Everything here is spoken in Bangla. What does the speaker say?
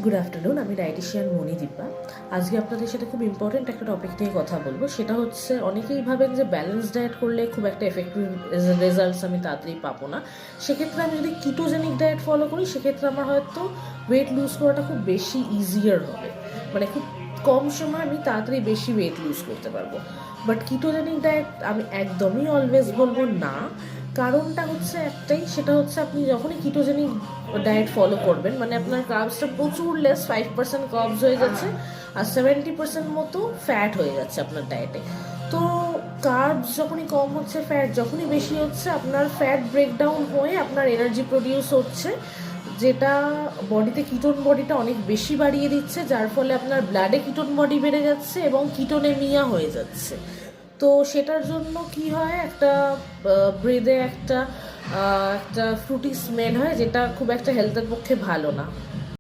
গুড আফটারনুন, আমি ডায়েটিশিয়ান মণিদীপা। আজকে আপনাদের সাথে খুব ইম্পর্টেন্ট একটা টপিক নিয়ে কথা বলবো। সেটা হচ্ছে, অনেকেই ভাবেন যে ব্যালেন্স ডায়েট করলে খুব একটা এফেক্টিভ রেজাল্টস আমি তাড়াতাড়ি পাবো না। সেক্ষেত্রে আমি যদি কিটোজেনিক ডায়েট ফলো করি, সেক্ষেত্রে আমার হয়তো ওয়েট লুজ করাটা খুব বেশি ইজিয়ার হবে, মানে খুব কম সময় আমি তাড়াতাড়ি বেশি ওয়েট লুজ করতে পারবো। বাট কিটোজেনিক ডায়েট আমি একদমই অলওয়েজ বলবো না। কারণটা হচ্ছে একটাই, সেটা হচ্ছে আপনি যখনই কিটোজেনিক ডায়েট ফলো করবেন, মানে আপনার কার্বসটা প্রচুর লেস, 5% কার্বস হয়ে যাচ্ছে আর 70% মতো ফ্যাট হয়ে যাচ্ছে আপনার ডায়েটে। তো কার্বস যখনই কম হচ্ছে, ফ্যাট যখনই বেশি হচ্ছে, আপনার ফ্যাট ব্রেকডাউন হয়ে আপনার এনার্জি প্রডিউস হচ্ছে, যেটা বডিতে কিটোন বডিটা অনেক বেশি বাড়িয়ে দিচ্ছে, যার ফলে আপনার ব্লাডে কিটোন বডি বেড়ে যাচ্ছে এবং কিটোনেমিয়া হয়ে যাচ্ছে। তো সেটার জন্য কি হয়, একটা ব্রেদে একটা একটা ফ্রুটি স্মেল হয়, যেটা খুব একটা হেলথের পক্ষে ভালো না।